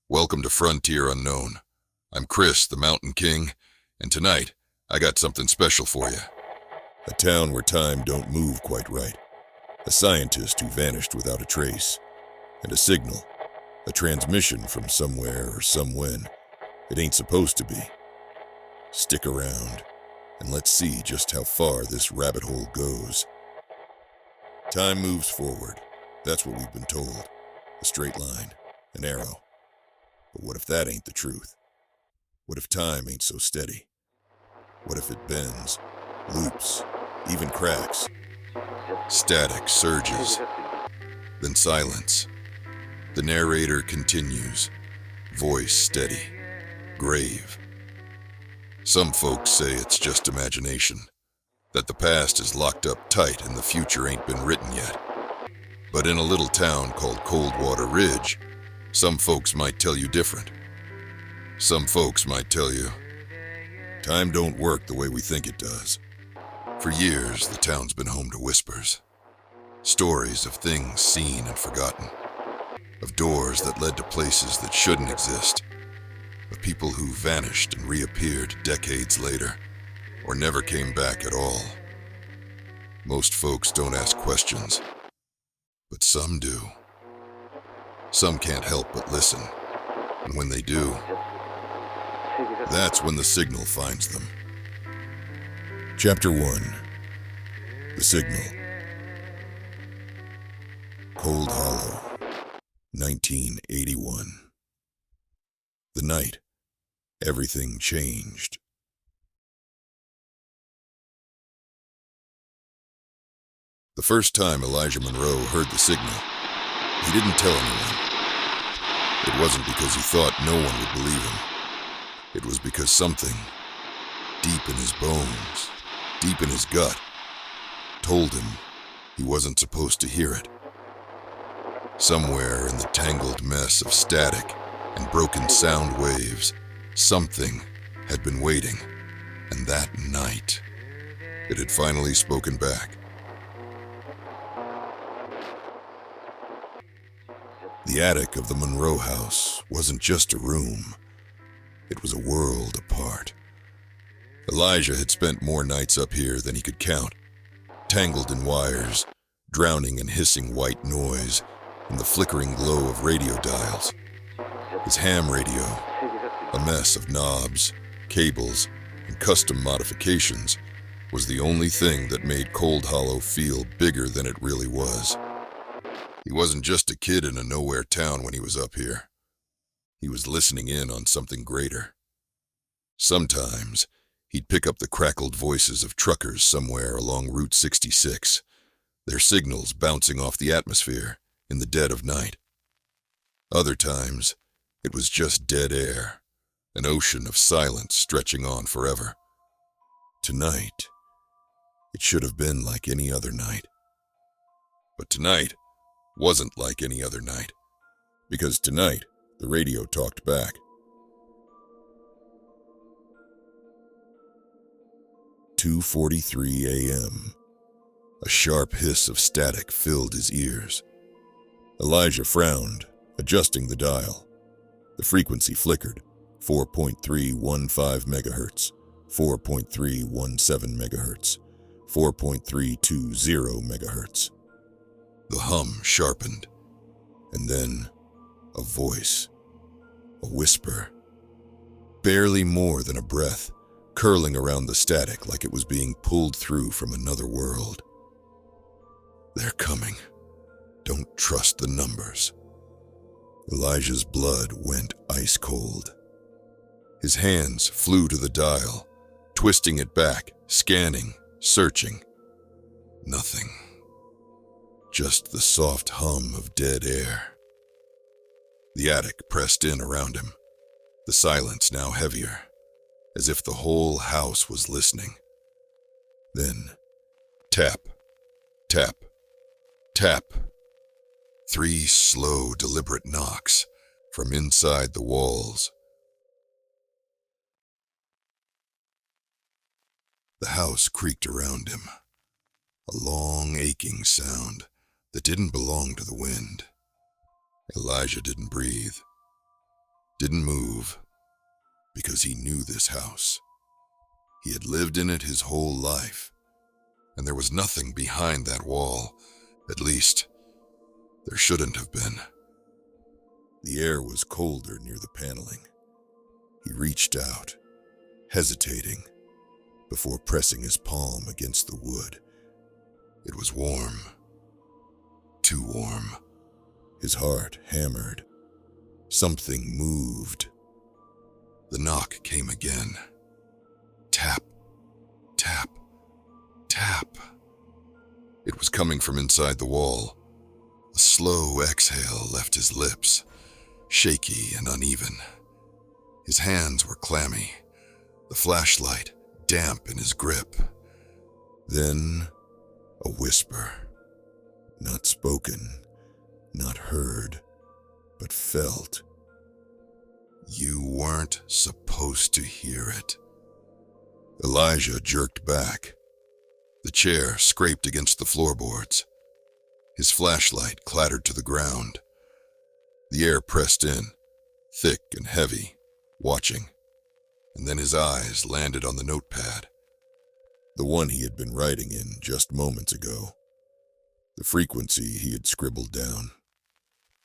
Welcome to Frontier Unknown. I'm Chris, the Mountain King, and tonight, I got something special for you. A town where time don't move quite right. A scientist who vanished without a trace. And a signal. A transmission from somewhere or somewhen. It ain't supposed to be. Stick around, and let's see just how far this rabbit hole goes. Time moves forward. That's what we've been told. A straight line. An arrow. But what if that ain't the truth? What if time ain't so steady? What if it bends, loops, even cracks? Static surges, then silence. The narrator continues, voice steady, grave. Some folks say it's just imagination, that the past is locked up tight and the future ain't been written yet. But in a little town called Coldwater Ridge, some folks might tell you different. Some folks might tell you, time don't work the way we think it does. For years, the town's been home to whispers. Stories of things seen and forgotten. Of doors that led to places that shouldn't exist. Of people who vanished and reappeared decades later, or never came back at all. Most folks don't ask questions, but some do. Some can't help but listen, and when they do, that's when the signal finds them. Chapter 1. The Signal. Cold Hollow, 1981. The night, everything changed. The first time Elijah Monroe heard the signal, he didn't tell anyone. It wasn't because he thought no one would believe him. It was because something, deep in his bones, deep in his gut, told him he wasn't supposed to hear it. Somewhere in the tangled mess of static and broken sound waves, something had been waiting, and that night, it had finally spoken back. The attic of the Monroe house wasn't just a room. It was a world apart. Elijah had spent more nights up here than he could count, tangled in wires, drowning in hissing white noise and the flickering glow of radio dials. His ham radio, a mess of knobs, cables, and custom modifications, was the only thing that made Cold Hollow feel bigger than it really was. He wasn't just a kid in a nowhere town when he was up here. He was listening in on something greater. Sometimes, he'd pick up the crackled voices of truckers somewhere along Route 66, their signals bouncing off the atmosphere in the dead of night. Other times, it was just dead air, an ocean of silence stretching on forever. Tonight, it should have been like any other night. But tonight wasn't like any other night, because tonight, the radio talked back. "2:43 a.m. A sharp hiss of static filled his ears. Elijah frowned, adjusting the dial. The frequency flickered, 4.315 megahertz, 4.317 megahertz, 4.320 megahertz. The hum sharpened, and then a voice, a whisper, barely more than a breath, curling around the static like it was being pulled through from another world. "They're coming. Don't trust the numbers." Elijah's blood went ice cold. His hands flew to the dial, twisting it back, scanning, searching. Nothing. Just the soft hum of dead air. The attic pressed in around him, the silence now heavier, as if the whole house was listening. Then, tap, tap, tap. 3 slow, deliberate knocks from inside the walls. The house creaked around him, a long, aching sound that didn't belong to the wind. Elijah didn't breathe. didn't move because he knew this house. He had lived in it his whole life, and there was nothing behind that wall. At least, there shouldn't have been. The air was colder near the paneling. He reached out, hesitating, before pressing his palm against the wood. It was warm. Too warm. His heart hammered. Something moved. The knock came again. Tap, tap, tap. It was coming from inside the wall. A slow exhale left his lips, shaky and uneven. His hands were clammy, the flashlight damp in his grip. Then, a whisper. Not spoken, not heard, but felt. You weren't supposed to hear it. Elijah jerked back. The chair scraped against the floorboards. His flashlight clattered to the ground. The air pressed in, thick and heavy, watching, and then his eyes landed on the notepad, the one he had been writing in just moments ago. The frequency he had scribbled down,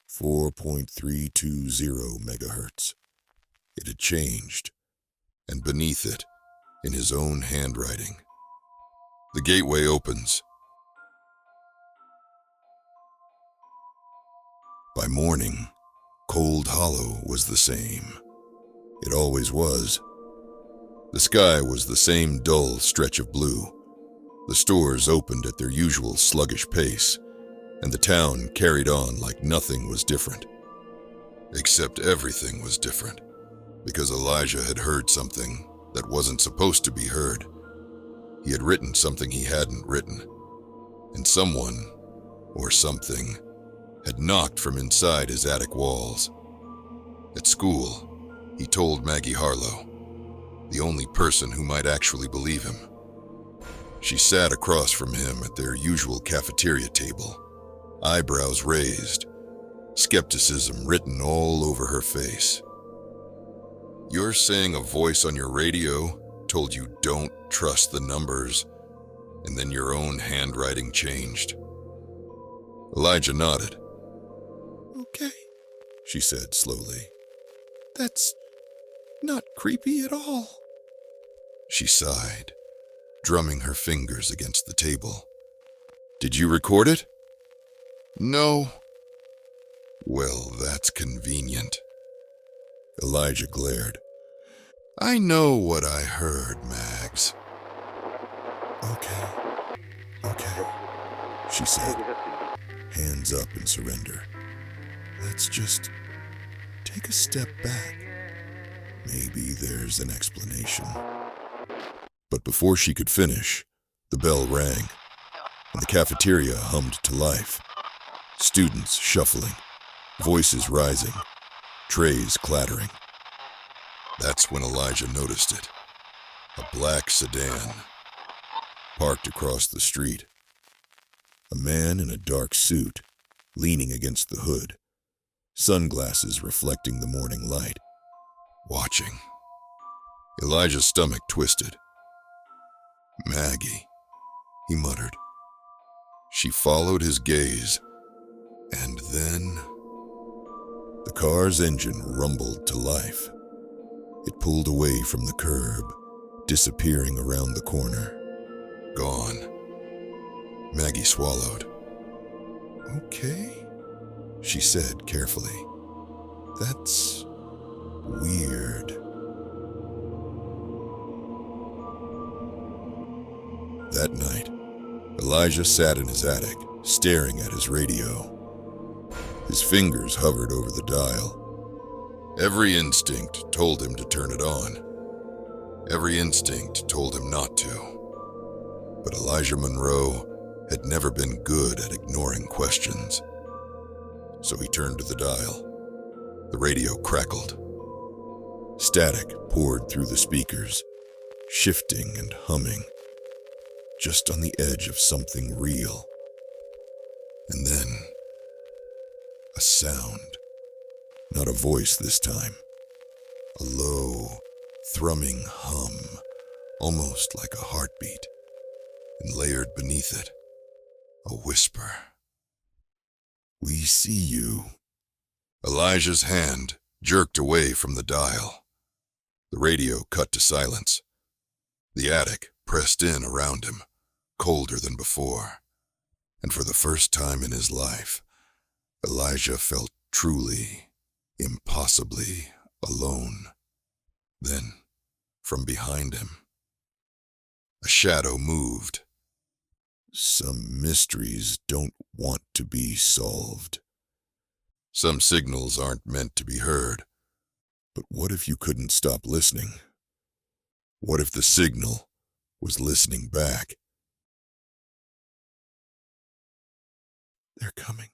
4.320 megahertz. It had changed, and beneath it, in his own handwriting, the gateway opens. By morning, Cold Hollow was the same. It always was. The sky was the same dull stretch of blue. The stores opened at their usual sluggish pace, and the town carried on like nothing was different. Except everything was different, because Elijah had heard something that wasn't supposed to be heard. He had written something he hadn't written, and someone, or something, had knocked from inside his attic walls. At school, he told Maggie Harlow, the only person who might actually believe him. She sat across from him at their usual cafeteria table, eyebrows raised, skepticism written all over her face. You're saying a voice on your radio told you don't trust the numbers, and then your own handwriting changed? Elijah nodded. Okay, she said slowly. That's not creepy at all. She sighed, drumming her fingers against the table. Did you record it? No. Well, that's convenient. Elijah glared. I know what I heard, Mags. Okay, she said, hands up in surrender. Let's just take a step back. Maybe there's an explanation. But before she could finish, the bell rang, and the cafeteria hummed to life. Students shuffling, voices rising, trays clattering. That's when Elijah noticed it. A black sedan, parked across the street. A man in a dark suit, leaning against the hood, sunglasses reflecting the morning light, watching. Elijah's stomach twisted. Maggie, he muttered. She followed his gaze, and then the car's engine rumbled to life. It pulled away from the curb, disappearing around the corner. Gone. Maggie swallowed. Okay, she said carefully. That's weird. That night, Elijah sat in his attic, staring at his radio. His fingers hovered over the dial. Every instinct told him to turn it on. Every instinct told him not to. But Elijah Monroe had never been good at ignoring questions. So he turned to the dial. The radio crackled. Static poured through the speakers, shifting and humming, just on the edge of something real. And then, a sound. Not a voice this time, A low, thrumming hum, almost like a heartbeat, and layered beneath it, a whisper. "We see you." Elijah's hand jerked away from the dial. The radio cut to silence. The attic pressed in around him, colder than before. And for the first time in his life, Elijah felt truly, impossibly alone. Then, from behind him, a shadow moved. "Some mysteries don't want to be solved." Some signals aren't meant to be heard. But what if you couldn't stop listening? What if the signal was listening back? "They're coming,"